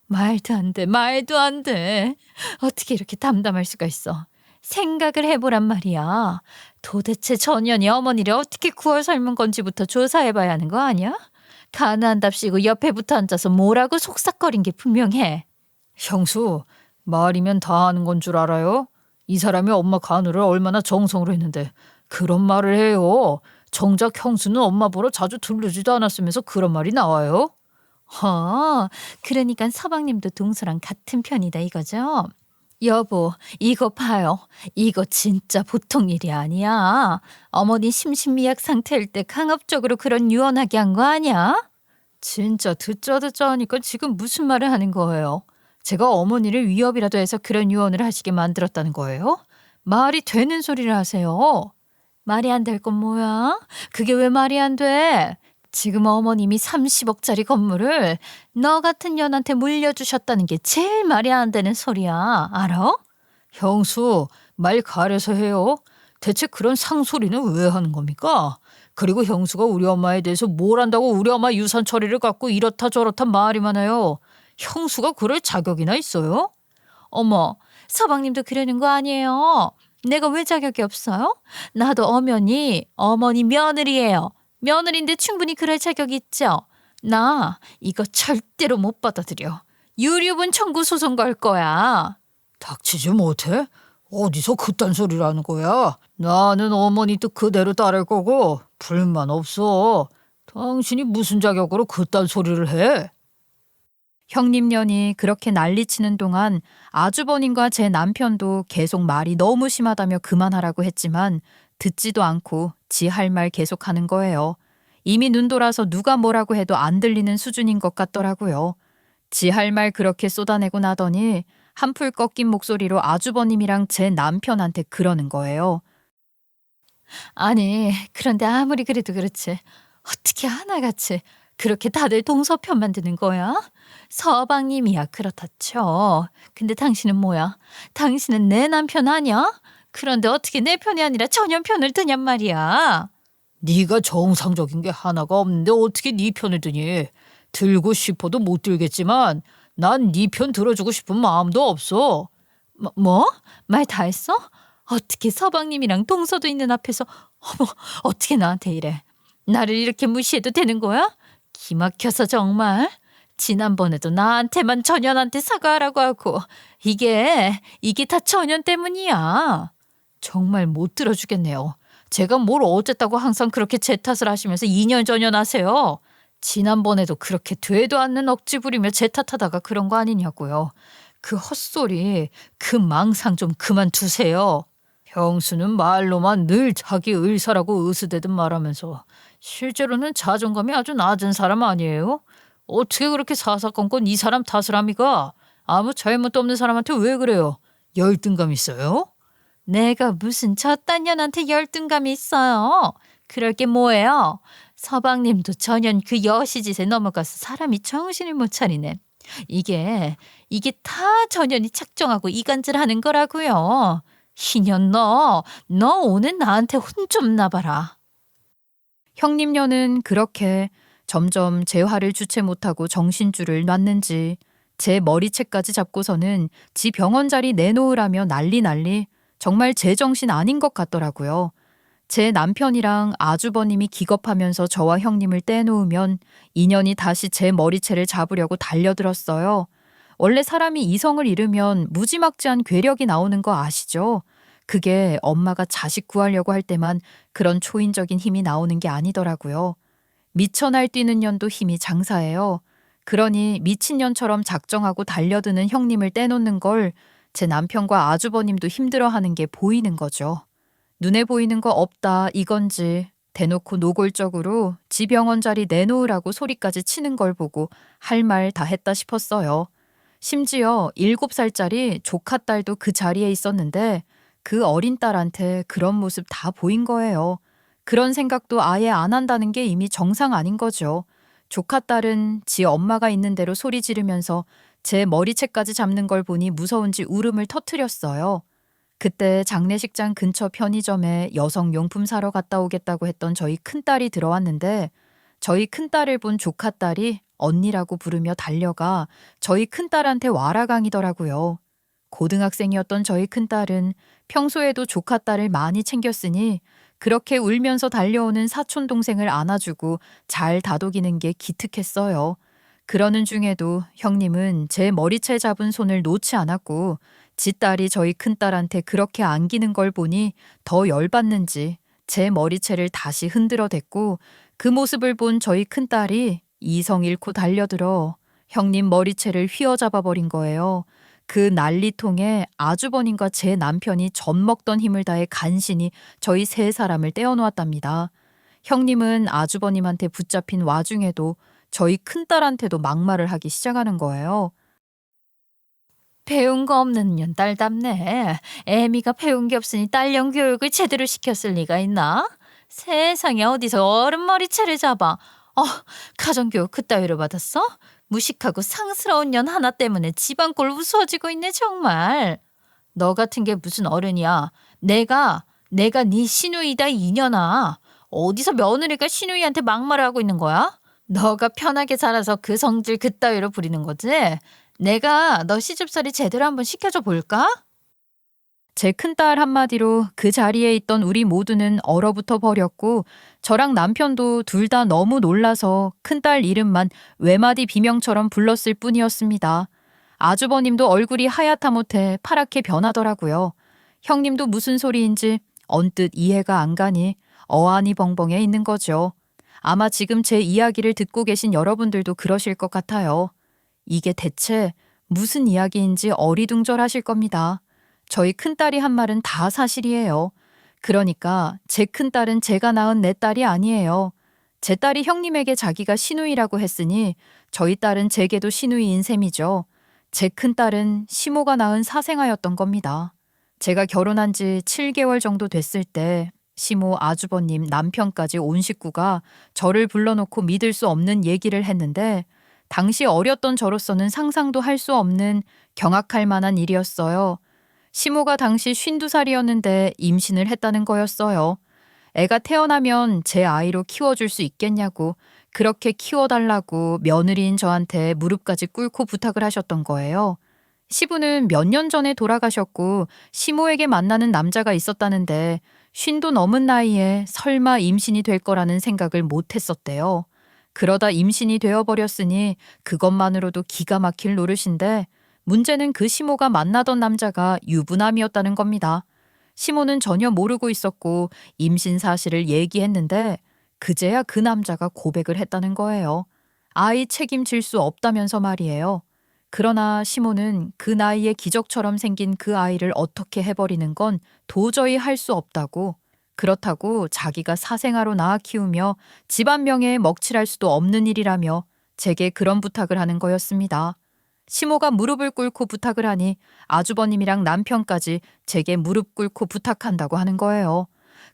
말도 안 돼, 말도 안 돼. 어떻게 이렇게 담담할 수가 있어. 생각을 해보란 말이야. 도대체 저 년이 어머니를 어떻게 구워 삶은 건지부터 조사해봐야 하는 거 아니야? 가난한답시고 옆에 붙어 앉아서 뭐라고 속삭거린 게 분명해. 형수, 말이면 다 하는 건 줄 알아요? 이 사람이 엄마 간호를 얼마나 정성으로 했는데 그런 말을 해요. 정작 형수는 엄마 보러 자주 들르지도 않았으면서 그런 말이 나와요? 그러니까 서방님도 동서랑 같은 편이다 이거죠? 여보, 이거 봐요. 이거 진짜 보통 일이 아니야. 어머니 심신미약 상태일 때 강압적으로 그런 유언하게 한 거 아니야? 진짜 듣자 하니까 지금 무슨 말을 하는 거예요? 제가 어머니를 위협이라도 해서 그런 유언을 하시게 만들었다는 거예요? 말이 되는 소리를 하세요. 말이 안 될 건 뭐야? 그게 왜 말이 안 돼? 지금 어머님이 30억짜리 건물을 너 같은 년한테 물려주셨다는 게 제일 말이 안 되는 소리야. 알아? 형수, 말 가려서 해요. 대체 그런 상소리는 왜 하는 겁니까? 그리고 형수가 우리 엄마에 대해서 뭘 안다고 우리 엄마 유산 처리를 갖고 이렇다 저렇다 말이 많아요. 형수가 그럴 자격이나 있어요? 어머, 서방님도 그러는 거 아니에요? 내가 왜 자격이 없어요? 나도 엄연히 어머니 며느리예요. 며느리인데 충분히 그럴 자격이 있죠. 나 이거 절대로 못 받아들여. 유류분 청구 소송 걸 거야. 닥치지 못해? 어디서 그딴 소리를 하는 거야? 나는 어머니 뜻 그대로 따를 거고 불만 없어. 당신이 무슨 자격으로 그딴 소리를 해? 형님년이 그렇게 난리치는 동안 아주버님과 제 남편도 계속 말이 너무 심하다며 그만하라고 했지만 듣지도 않고 지 할 말 계속하는 거예요. 이미 눈 돌아서 누가 뭐라고 해도 안 들리는 수준인 것 같더라고요. 지 할 말 그렇게 쏟아내고 나더니 한풀 꺾인 목소리로 아주버님이랑 제 남편한테 그러는 거예요. 아니, 그런데 아무리 그래도 그렇지. 어떻게 하나같이 그렇게 다들 동서편만 드는 거야? 서방님이야 그렇다 쳐. 근데 당신은 뭐야? 당신은 내 남편 아니야? 그런데 어떻게 내 편이 아니라 전혀 편을 드냔 말이야. 네가 정상적인 게 하나가 없는데 어떻게 네 편을 드니? 들고 싶어도 못 들겠지만 난 네 편 들어주고 싶은 마음도 없어. 뭐? 말 다 했어? 어떻게 서방님이랑 동서도 있는 앞에서 어머 어떻게 나한테 이래? 나를 이렇게 무시해도 되는 거야? 기막혀서 정말. 지난번에도 나한테만 전현한테 사과하라고 하고 이게 다 전현 때문이야. 정말 못 들어주겠네요. 제가 뭘 어쨌다고 항상 그렇게 제 탓을 하시면서 2년 전현하세요. 지난번에도 그렇게 되도 않는 억지 부리며 제 탓하다가 그런 거 아니냐고요. 그 헛소리, 그 망상 좀 그만두세요. 형수는 말로만 늘 자기 의사라고 으스대듯 말하면서 실제로는 자존감이 아주 낮은 사람 아니에요? 어떻게 그렇게 사사건건 이 사람 탓을 합니까? 아무 잘못도 없는 사람한테 왜 그래요? 열등감 있어요? 내가 무슨 저딴 년한테 열등감이 있어요. 그럴 게 뭐예요? 서방님도 전현 그 여시짓에 넘어가서 사람이 정신을 못 차리네. 이게 다 전현이 작정하고 이간질하는 거라고요. 희년 너 오늘 나한테 혼 좀 나봐라. 형님녀는 그렇게 점점 제 화를 주체 못하고 정신줄을 놨는지 제 머리채까지 잡고서는 지 병원 자리 내놓으라며 난리 정말 제 정신 아닌 것 같더라고요. 제 남편이랑 아주버님이 기겁하면서 저와 형님을 떼놓으면 인연이 다시 제 머리채를 잡으려고 달려들었어요. 원래 사람이 이성을 잃으면 무지막지한 괴력이 나오는 거 아시죠? 그게 엄마가 자식 구하려고 할 때만 그런 초인적인 힘이 나오는 게 아니더라고요. 미쳐 날뛰는 년도 힘이 장사예요. 그러니 미친년처럼 작정하고 달려드는 형님을 떼놓는 걸 제 남편과 아주버님도 힘들어하는 게 보이는 거죠. 눈에 보이는 거 없다 이건지 대놓고 노골적으로 지 병원 자리 내놓으라고 소리까지 치는 걸 보고 할 말 다 했다 싶었어요. 심지어 7살짜리 조카딸도 그 자리에 있었는데 그 어린 딸한테 그런 모습 다 보인 거예요. 그런 생각도 아예 안 한다는 게 이미 정상 아닌 거죠. 조카딸은 지 엄마가 있는 대로 소리 지르면서 제 머리채까지 잡는 걸 보니 무서운지 울음을 터뜨렸어요. 그때 장례식장 근처 편의점에 여성용품 사러 갔다 오겠다고 했던 저희 큰딸이 들어왔는데 저희 큰딸을 본 조카딸이 언니라고 부르며 달려가 저희 큰딸한테 와라강이더라고요. 고등학생이었던 저희 큰딸은 평소에도 조카딸을 많이 챙겼으니 그렇게 울면서 달려오는 사촌 동생을 안아주고 잘 다독이는 게 기특했어요. 그러는 중에도 형님은 제 머리채 잡은 손을 놓지 않았고 지 딸이 저희 큰딸한테 그렇게 안기는 걸 보니 더 열받는지 제 머리채를 다시 흔들어 댔고 그 모습을 본 저희 큰딸이 이성 잃고 달려들어 형님 머리채를 휘어잡아 버린 거예요. 그 난리통에 아주버님과 제 남편이 젖먹던 힘을 다해 간신히 저희 세 사람을 떼어놓았답니다. 형님은 아주버님한테 붙잡힌 와중에도 저희 큰딸한테도 막말을 하기 시작하는 거예요. 배운 거 없는 년 딸답네. 애미가 배운 게 없으니 딸년 교육을 제대로 시켰을 리가 있나? 세상에 어디서 어른 머리채를 잡아. 가정교육 그따위로 받았어? 무식하고 상스러운 년 하나 때문에 집안꼴 우스워지고 있네 정말. 너 같은 게 무슨 어른이야. 내가 네 시누이다 이년아. 어디서 며느리가 시누이한테 막말을 하고 있는 거야? 너가 편하게 살아서 그 성질 그따위로 부리는 거지? 내가 너 시집살이 제대로 한번 시켜줘 볼까? 제 큰딸 한마디로 그 자리에 있던 우리 모두는 얼어붙어 버렸고 저랑 남편도 둘 다 너무 놀라서 큰딸 이름만 외마디 비명처럼 불렀을 뿐이었습니다. 아주버님도 얼굴이 하얗다 못해 파랗게 변하더라고요. 형님도 무슨 소리인지 언뜻 이해가 안 가니 어안이 벙벙해 있는 거죠. 아마 지금 제 이야기를 듣고 계신 여러분들도 그러실 것 같아요. 이게 대체 무슨 이야기인지 어리둥절하실 겁니다. 저희 큰딸이 한 말은 다 사실이에요. 그러니까 제 큰딸은 제가 낳은 내 딸이 아니에요. 제 딸이 형님에게 자기가 시누이라고 했으니 저희 딸은 제게도 시누이인 셈이죠. 제 큰딸은 시모가 낳은 사생아였던 겁니다. 제가 결혼한 지 7개월 정도 됐을 때 시모 아주버님 남편까지 온 식구가 저를 불러놓고 믿을 수 없는 얘기를 했는데 당시 어렸던 저로서는 상상도 할 수 없는 경악할 만한 일이었어요. 시모가 당시 52살이었는데 임신을 했다는 거였어요. 애가 태어나면 제 아이로 키워줄 수 있겠냐고 그렇게 키워달라고 며느리인 저한테 무릎까지 꿇고 부탁을 하셨던 거예요. 시부는 몇 년 전에 돌아가셨고 시모에게 만나는 남자가 있었다는데 50도 넘은 나이에 설마 임신이 될 거라는 생각을 못 했었대요. 그러다 임신이 되어버렸으니 그것만으로도 기가 막힐 노릇인데 문제는 그 시모가 만나던 남자가 유부남이었다는 겁니다. 시모는 전혀 모르고 있었고 임신 사실을 얘기했는데 그제야 그 남자가 고백을 했다는 거예요. 아이 책임질 수 없다면서 말이에요. 그러나 시모는 그 나이에 기적처럼 생긴 그 아이를 어떻게 해버리는 건 도저히 할 수 없다고, 그렇다고 자기가 사생아로 낳아 키우며 집안 명예에 먹칠할 수도 없는 일이라며 제게 그런 부탁을 하는 거였습니다. 시모가 무릎을 꿇고 부탁을 하니 아주버님이랑 남편까지 제게 무릎 꿇고 부탁한다고 하는 거예요.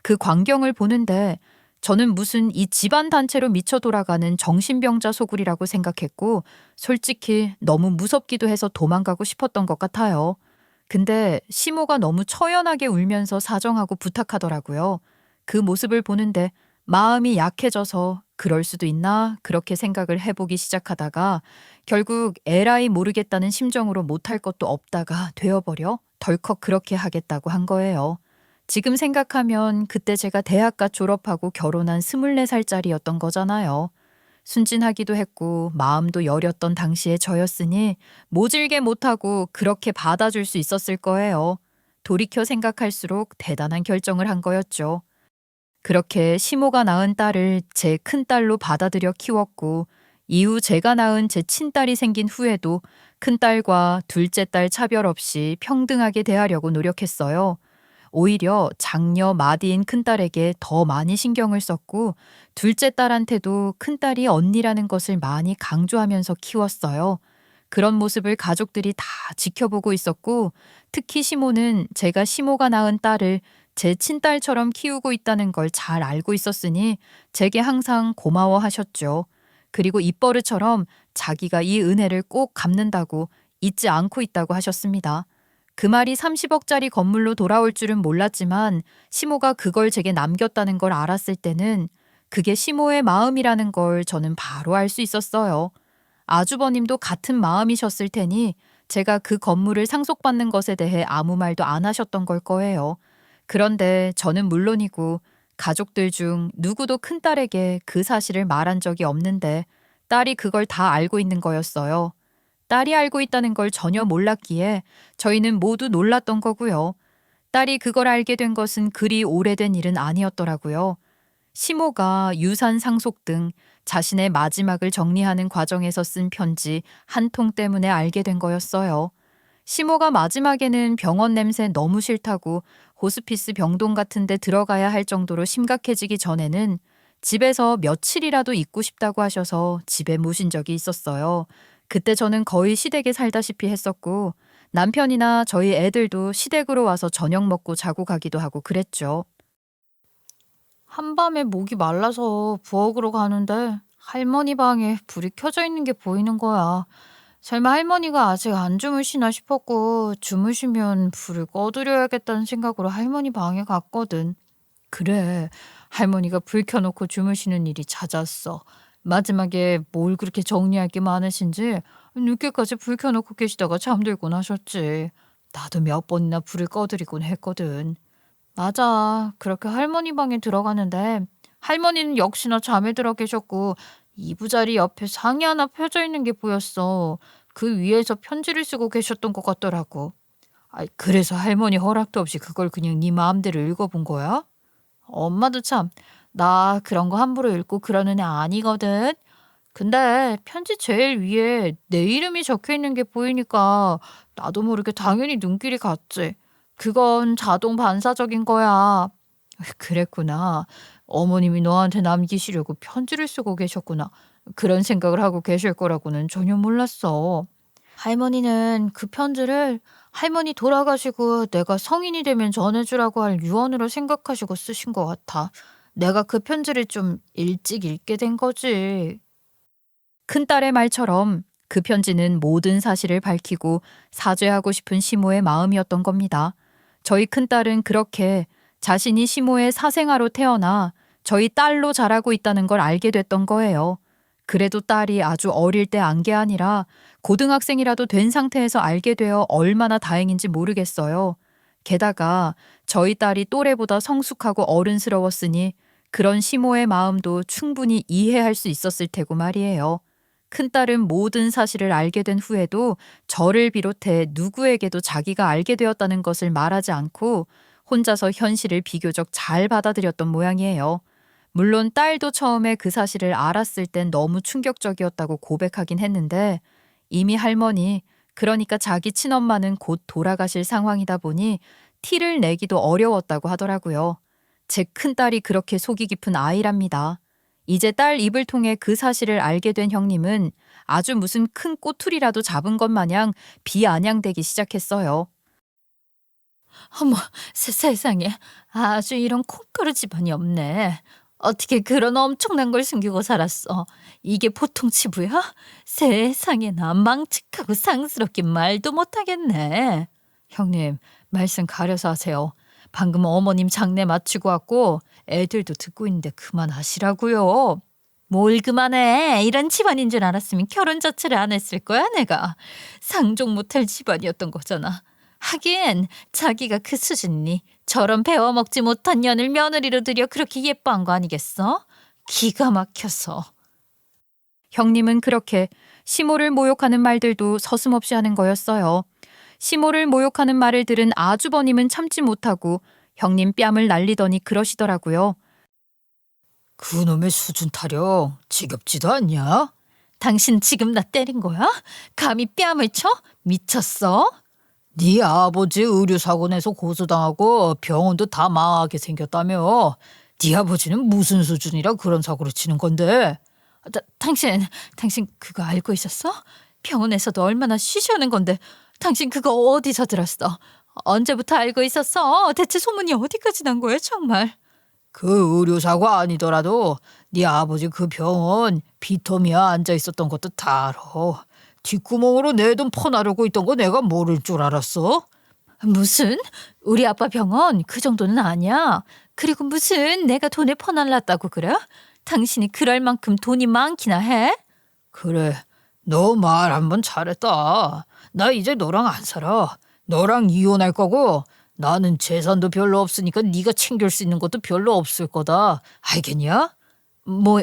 그 광경을 보는데 저는 무슨 이 집안 단체로 미쳐 돌아가는 정신병자 소굴이라고 생각했고 솔직히 너무 무섭기도 해서 도망가고 싶었던 것 같아요. 근데 시모가 너무 처연하게 울면서 사정하고 부탁하더라고요. 그 모습을 보는데 마음이 약해져서 그럴 수도 있나 그렇게 생각을 해보기 시작하다가 결국 에라이 모르겠다는 심정으로 못할 것도 없다가 되어버려 덜컥 그렇게 하겠다고 한 거예요. 지금 생각하면 그때 제가 대학가 졸업하고 결혼한 24살짜리였던 거잖아요. 순진하기도 했고 마음도 여렸던 당시의 저였으니 모질게 못하고 그렇게 받아줄 수 있었을 거예요. 돌이켜 생각할수록 대단한 결정을 한 거였죠. 그렇게 시모가 낳은 딸을 제 큰딸로 받아들여 키웠고 이후 제가 낳은 제 친딸이 생긴 후에도 큰딸과 둘째 딸 차별 없이 평등하게 대하려고 노력했어요. 오히려 장녀 마디인 큰딸에게 더 많이 신경을 썼고 둘째 딸한테도 큰딸이 언니라는 것을 많이 강조하면서 키웠어요. 그런 모습을 가족들이 다 지켜보고 있었고 특히 시모는 제가 시모가 낳은 딸을 제 친딸처럼 키우고 있다는 걸 잘 알고 있었으니 제게 항상 고마워하셨죠. 그리고 입버릇처럼 자기가 이 은혜를 꼭 갚는다고 잊지 않고 있다고 하셨습니다. 그 말이 30억짜리 건물로 돌아올 줄은 몰랐지만 시모가 그걸 제게 남겼다는 걸 알았을 때는 그게 시모의 마음이라는 걸 저는 바로 알 수 있었어요. 아주버님도 같은 마음이셨을 테니 제가 그 건물을 상속받는 것에 대해 아무 말도 안 하셨던 걸 거예요. 그런데 저는 물론이고 가족들 중 누구도 큰딸에게 그 사실을 말한 적이 없는데 딸이 그걸 다 알고 있는 거였어요. 딸이 알고 있다는 걸 전혀 몰랐기에 저희는 모두 놀랐던 거고요. 딸이 그걸 알게 된 것은 그리 오래된 일은 아니었더라고요. 시모가 유산 상속 등 자신의 마지막을 정리하는 과정에서 쓴 편지 한 통 때문에 알게 된 거였어요. 시모가 마지막에는 병원 냄새 너무 싫다고 호스피스 병동 같은 데 들어가야 할 정도로 심각해지기 전에는 집에서 며칠이라도 있고 싶다고 하셔서 집에 모신 적이 있었어요. 그때 저는 거의 시댁에 살다시피 했었고 남편이나 저희 애들도 시댁으로 와서 저녁 먹고 자고 가기도 하고 그랬죠. 한밤에 목이 말라서 부엌으로 가는데 할머니 방에 불이 켜져 있는 게 보이는 거야. 설마 할머니가 아직 안 주무시나 싶었고 주무시면 불을 꺼드려야겠다는 생각으로 할머니 방에 갔거든. 그래, 할머니가 불 켜놓고 주무시는 일이 잦았어. 마지막에 뭘 그렇게 정리할 게 많으신지 늦게까지 불 켜놓고 계시다가 잠들곤 하셨지. 나도 몇 번이나 불을 꺼드리곤 했거든. 맞아. 그렇게 할머니 방에 들어가는데 할머니는 역시나 잠에 들어 계셨고 이부자리 옆에 상이 하나 펴져 있는 게 보였어. 그 위에서 편지를 쓰고 계셨던 것 같더라고. 그래서 할머니 허락도 없이 그걸 그냥 네 마음대로 읽어본 거야? 엄마도 참, 나 그런 거 함부로 읽고 그러는 애 아니거든. 근데 편지 제일 위에 내 이름이 적혀 있는 게 보이니까 나도 모르게 당연히 눈길이 갔지. 그건 자동 반사적인 거야. 그랬구나. 어머님이 너한테 남기시려고 편지를 쓰고 계셨구나. 그런 생각을 하고 계실 거라고는 전혀 몰랐어. 할머니는 그 편지를 할머니 돌아가시고 내가 성인이 되면 전해주라고 할 유언으로 생각하시고 쓰신 것 같아. 내가 그 편지를 좀 일찍 읽게 된 거지. 큰딸의 말처럼 그 편지는 모든 사실을 밝히고 사죄하고 싶은 시모의 마음이었던 겁니다. 저희 큰딸은 그렇게 자신이 시모의 사생아로 태어나 저희 딸로 자라고 있다는 걸 알게 됐던 거예요. 그래도 딸이 아주 어릴 때 안 게 아니라 고등학생이라도 된 상태에서 알게 되어 얼마나 다행인지 모르겠어요. 게다가 저희 딸이 또래보다 성숙하고 어른스러웠으니 그런 시모의 마음도 충분히 이해할 수 있었을 테고 말이에요. 큰딸은 모든 사실을 알게 된 후에도 저를 비롯해 누구에게도 자기가 알게 되었다는 것을 말하지 않고 혼자서 현실을 비교적 잘 받아들였던 모양이에요. 물론 딸도 처음에 그 사실을 알았을 땐 너무 충격적이었다고 고백하긴 했는데 이미 할머니, 그러니까 자기 친엄마는 곧 돌아가실 상황이다 보니 티를 내기도 어려웠다고 하더라고요. 제 큰딸이 그렇게 속이 깊은 아이랍니다. 이제 딸 입을 통해 그 사실을 알게 된 형님은 아주 무슨 큰 꼬투리라도 잡은 것 마냥 비아냥대기 시작했어요. 어머, 세상에. 아주 이런 콩가루 집안이 없네. 어떻게 그런 엄청난 걸 숨기고 살았어. 이게 보통 치부야? 세상에, 나 망측하고 상스럽게 말도 못하겠네. 형님, 말씀 가려서 하세요. 방금 어머님 장례 마치고 왔고 애들도 듣고 있는데 그만하시라고요. 뭘 그만해. 이런 집안인 줄 알았으면 결혼 자체를 안 했을 거야, 내가. 상종 못할 집안이었던 거잖아. 하긴 자기가 그 수준이니 저런 배워먹지 못한 년을 며느리로 들여 그렇게 예뻐한 거 아니겠어? 기가 막혀서. 형님은 그렇게 시모를 모욕하는 말들도 서슴없이 하는 거였어요. 시모를 모욕하는 말을 들은 아주버님은 참지 못하고 형님 뺨을 날리더니 그러시더라고요. 그놈의 수준 타령 지겹지도 않냐? 당신 지금 나 때린 거야? 감히 뺨을 쳐? 미쳤어? 네 아버지 의료사고 내서 고소당하고 병원도 다 망하게 생겼다며. 네 아버지는 무슨 수준이라 그런 사고를 치는 건데. 당신 그거 알고 있었어? 병원에서도 얼마나 쉬쉬하는 건데 당신 그거 어디서 들었어? 언제부터 알고 있었어? 대체 소문이 어디까지 난 거야 정말? 그 의료사고 아니더라도 네 아버지 그 병원 비토미아 앉아 있었던 것도 다 알아. 뒷구멍으로 내 돈 퍼나르고 있던 거 내가 모를 줄 알았어? 무슨? 우리 아빠 병원 그 정도는 아니야. 그리고 무슨 내가 돈을 퍼날랐다고 그래? 당신이 그럴 만큼 돈이 많기나 해? 그래, 너 말 한번 잘했다. 나 이제 너랑 안 살아. 너랑 이혼할 거고 나는 재산도 별로 없으니까 네가 챙길 수 있는 것도 별로 없을 거다. 알겠냐?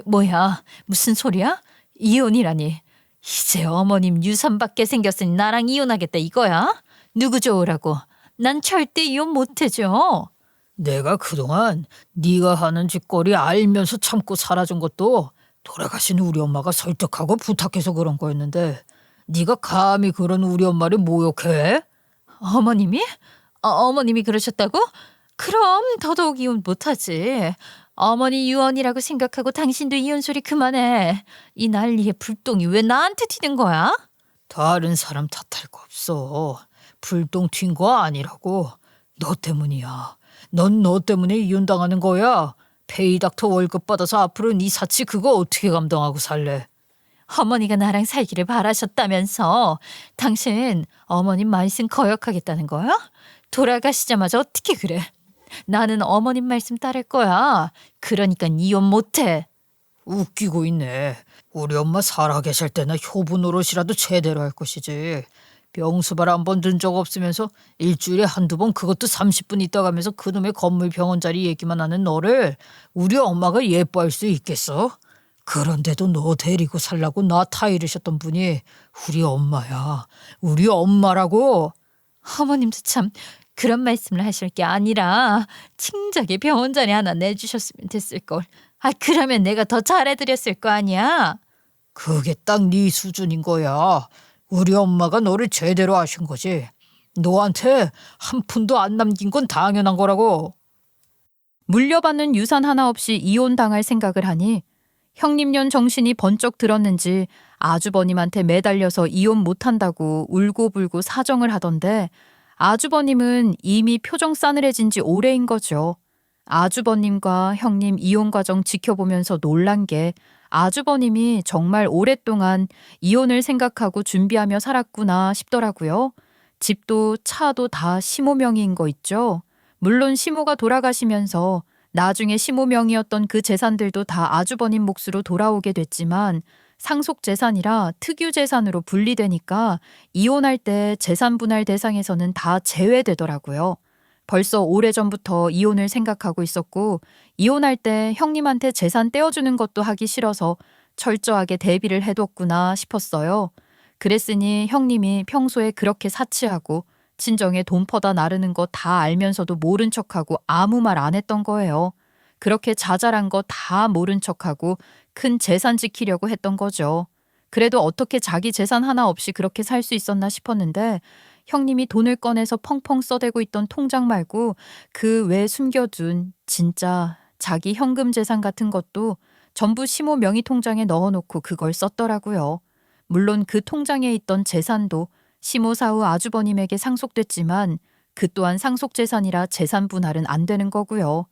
뭐야? 무슨 소리야? 이혼이라니. 이제 어머님 유산받게 생겼으니 나랑 이혼하겠다 이거야? 누구 좋으라고? 난 절대 이혼 못 해줘. 내가 그동안 네가 하는 짓거리 알면서 참고 살아준 것도 돌아가신 우리 엄마가 설득하고 부탁해서 그런 거였는데 네가 감히 그런 우리 엄마를 모욕해? 어머님이? 어머님이 그러셨다고? 그럼 더더욱 이혼 못하지. 어머니 유언이라고 생각하고 당신도 이혼 소리 그만해. 이 난리에 불똥이 왜 나한테 튀는 거야? 다른 사람 탓할 거 없어. 불똥 튄 거 아니라고. 너 때문이야. 넌 너 때문에 이혼당하는 거야. 페이닥터 월급 받아서 앞으로 네 사치 그거 어떻게 감당하고 살래? 어머니가 나랑 살기를 바라셨다면서 당신 어머님 말씀 거역하겠다는 거야? 돌아가시자마자 어떻게 그래? 나는 어머님 말씀 따를 거야. 그러니까 이혼 못해. 웃기고 있네. 우리 엄마 살아 계실 때나 효부 노릇이라도 제대로 할 것이지. 병수발 한 번 든 적 없으면서 일주일에 한두 번 그것도 30분 있다 가면서 그놈의 건물 병원 자리 얘기만 하는 너를 우리 엄마가 예뻐할 수 있겠어? 그런데도 너 데리고 살라고 나 타이르셨던 분이 우리 엄마야. 우리 엄마라고. 어머님도 참 그런 말씀을 하실 게 아니라 친작에 병원 자리 하나 내주셨으면 됐을걸. 그러면 내가 더 잘해드렸을 거 아니야. 그게 딱 네 수준인 거야. 우리 엄마가 너를 제대로 아신 거지. 너한테 한 푼도 안 남긴 건 당연한 거라고. 물려받는 유산 하나 없이 이혼당할 생각을 하니 형님년 정신이 번쩍 들었는지 아주버님한테 매달려서 이혼 못한다고 울고불고 사정을 하던데 아주버님은 이미 표정 싸늘해진 지 오래인 거죠. 아주버님과 형님 이혼 과정 지켜보면서 놀란 게 아주버님이 정말 오랫동안 이혼을 생각하고 준비하며 살았구나 싶더라고요. 집도 차도 다 시모 명의인 거 있죠. 물론 시모가 돌아가시면서 나중에 시모 명의였던 그 재산들도 다 아주버님 몫으로 돌아오게 됐지만 상속재산이라 특유재산으로 분리되니까 이혼할 때 재산 분할 대상에서는 다 제외되더라고요. 벌써 오래전부터 이혼을 생각하고 있었고 이혼할 때 형님한테 재산 떼어주는 것도 하기 싫어서 철저하게 대비를 해뒀구나 싶었어요. 그랬으니 형님이 평소에 그렇게 사치하고 친정에 돈 퍼다 나르는 거 다 알면서도 모른 척하고 아무 말 안 했던 거예요. 그렇게 자잘한 거 다 모른 척하고 큰 재산 지키려고 했던 거죠. 그래도 어떻게 자기 재산 하나 없이 그렇게 살 수 있었나 싶었는데 형님이 돈을 꺼내서 펑펑 써대고 있던 통장 말고 그 외 숨겨둔 진짜 자기 현금 재산 같은 것도 전부 시모 명의 통장에 넣어놓고 그걸 썼더라고요. 물론 그 통장에 있던 재산도 시모 사후 아주버님에게 상속됐지만 그 또한 상속재산이라 재산 분할은 안 되는 거고요.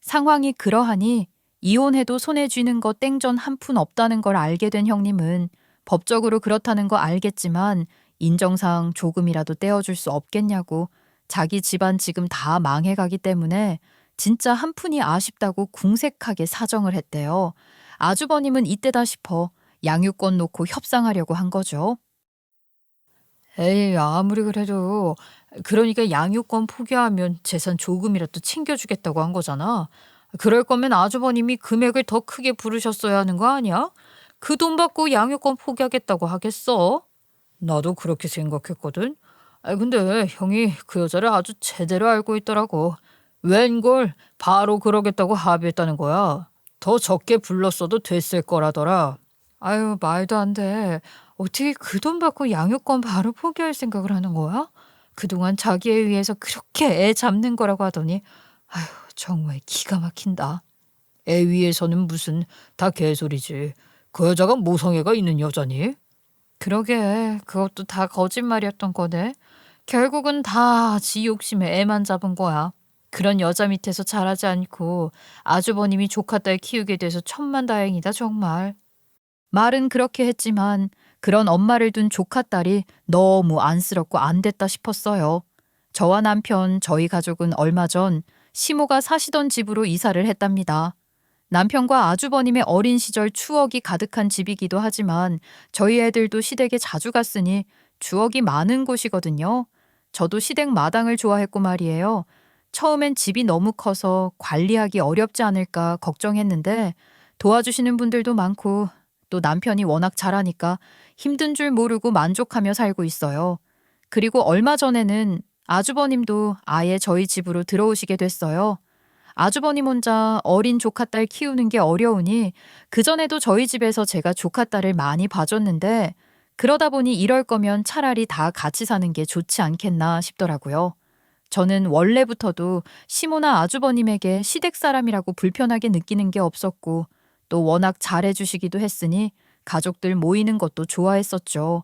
상황이 그러하니 이혼해도 손에 쥐는 거 땡전 한 푼 없다는 걸 알게 된 형님은 법적으로 그렇다는 거 알겠지만 인정상 조금이라도 떼어줄 수 없겠냐고 자기 집안 지금 다 망해가기 때문에 진짜 한 푼이 아쉽다고 궁색하게 사정을 했대요. 아주버님은 이때다 싶어 양육권 놓고 협상하려고 한 거죠. 에이, 아무리 그래도 그러니까 양육권 포기하면 재산 조금이라도 챙겨주겠다고 한 거잖아. 그럴 거면 아주버님이 금액을 더 크게 부르셨어야 하는 거 아니야? 그 돈 받고 양육권 포기하겠다고 하겠어? 나도 그렇게 생각했거든. 근데 형이 그 여자를 아주 제대로 알고 있더라고. 웬걸 바로 그러겠다고 합의했다는 거야. 더 적게 불렀어도 됐을 거라더라. 아유, 말도 안 돼. 어떻게 그 돈 받고 양육권 바로 포기할 생각을 하는 거야? 그동안 자기에 의해서 그렇게 애 잡는 거라고 하더니 아유, 정말 기가 막힌다. 애 위해서는 무슨 다 개소리지. 그 여자가 모성애가 있는 여자니? 그러게 그것도 다 거짓말이었던 거네. 결국은 다 지 욕심에 애만 잡은 거야. 그런 여자 밑에서 자라지 않고 아주버님이 조카 딸 키우게 돼서 천만다행이다 정말. 말은 그렇게 했지만 그런 엄마를 둔 조카 딸이 너무 안쓰럽고 안 됐다 싶었어요. 저와 남편, 저희 가족은 얼마 전 시모가 사시던 집으로 이사를 했답니다. 남편과 아주버님의 어린 시절 추억이 가득한 집이기도 하지만 저희 애들도 시댁에 자주 갔으니 추억이 많은 곳이거든요. 저도 시댁 마당을 좋아했고 말이에요. 처음엔 집이 너무 커서 관리하기 어렵지 않을까 걱정했는데 도와주시는 분들도 많고 또 남편이 워낙 잘하니까 힘든 줄 모르고 만족하며 살고 있어요. 그리고 얼마 전에는 아주버님도 아예 저희 집으로 들어오시게 됐어요. 아주버님 혼자 어린 조카딸 키우는 게 어려우니 그전에도 저희 집에서 제가 조카딸을 많이 봐줬는데 그러다 보니 이럴 거면 차라리 다 같이 사는 게 좋지 않겠나 싶더라고요. 저는 원래부터도 시모나 아주버님에게 시댁 사람이라고 불편하게 느끼는 게 없었고 또 워낙 잘해주시기도 했으니 가족들 모이는 것도 좋아했었죠.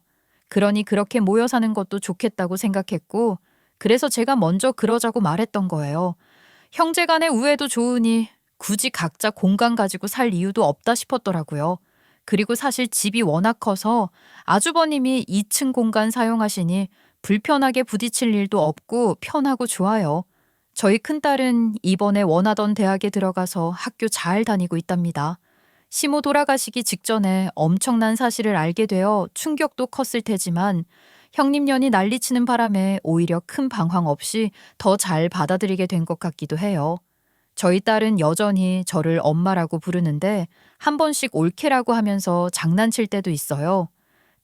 그러니 그렇게 모여 사는 것도 좋겠다고 생각했고 그래서 제가 먼저 그러자고 말했던 거예요. 형제 간의 우애도 좋으니 굳이 각자 공간 가지고 살 이유도 없다 싶었더라고요. 그리고 사실 집이 워낙 커서 아주버님이 2층 공간 사용하시니 불편하게 부딪힐 일도 없고 편하고 좋아요. 저희 큰딸은 이번에 원하던 대학에 들어가서 학교 잘 다니고 있답니다. 시모 돌아가시기 직전에 엄청난 사실을 알게 되어 충격도 컸을 테지만 형님년이 난리치는 바람에 오히려 큰 방황 없이 더 잘 받아들이게 된 것 같기도 해요. 저희 딸은 여전히 저를 엄마라고 부르는데 한 번씩 올케라고 하면서 장난칠 때도 있어요.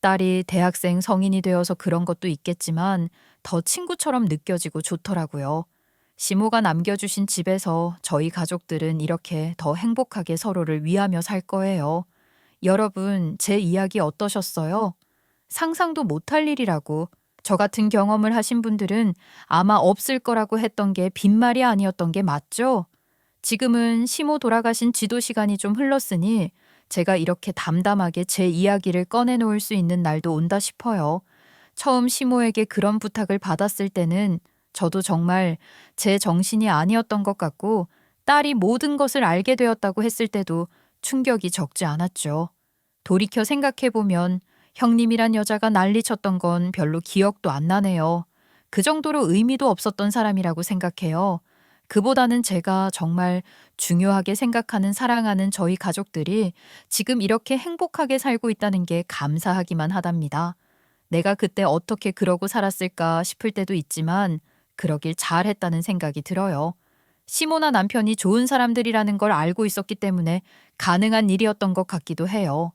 딸이 대학생 성인이 되어서 그런 것도 있겠지만 더 친구처럼 느껴지고 좋더라고요. 시모가 남겨주신 집에서 저희 가족들은 이렇게 더 행복하게 서로를 위하며 살 거예요. 여러분, 제 이야기 어떠셨어요? 상상도 못할 일이라고. 저 같은 경험을 하신 분들은 아마 없을 거라고 했던 게 빈말이 아니었던 게 맞죠? 지금은 시모 돌아가신 지도 시간이 좀 흘렀으니 제가 이렇게 담담하게 제 이야기를 꺼내놓을 수 있는 날도 온다 싶어요. 처음 시모에게 그런 부탁을 받았을 때는 저도 정말 제 정신이 아니었던 것 같고 딸이 모든 것을 알게 되었다고 했을 때도 충격이 적지 않았죠. 돌이켜 생각해보면 형님이란 여자가 난리쳤던 건 별로 기억도 안 나네요. 그 정도로 의미도 없었던 사람이라고 생각해요. 그보다는 제가 정말 중요하게 생각하는 사랑하는 저희 가족들이 지금 이렇게 행복하게 살고 있다는 게 감사하기만 하답니다. 내가 그때 어떻게 그러고 살았을까 싶을 때도 있지만 그러길 잘했다는 생각이 들어요. 시모나 남편이 좋은 사람들이라는 걸 알고 있었기 때문에 가능한 일이었던 것 같기도 해요.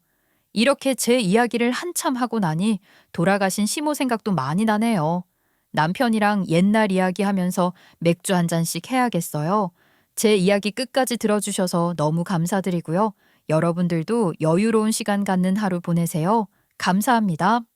이렇게 제 이야기를 한참 하고 나니 돌아가신 시모 생각도 많이 나네요. 남편이랑 옛날 이야기 하면서 맥주 한 잔씩 해야겠어요. 제 이야기 끝까지 들어주셔서 너무 감사드리고요. 여러분들도 여유로운 시간 갖는 하루 보내세요. 감사합니다.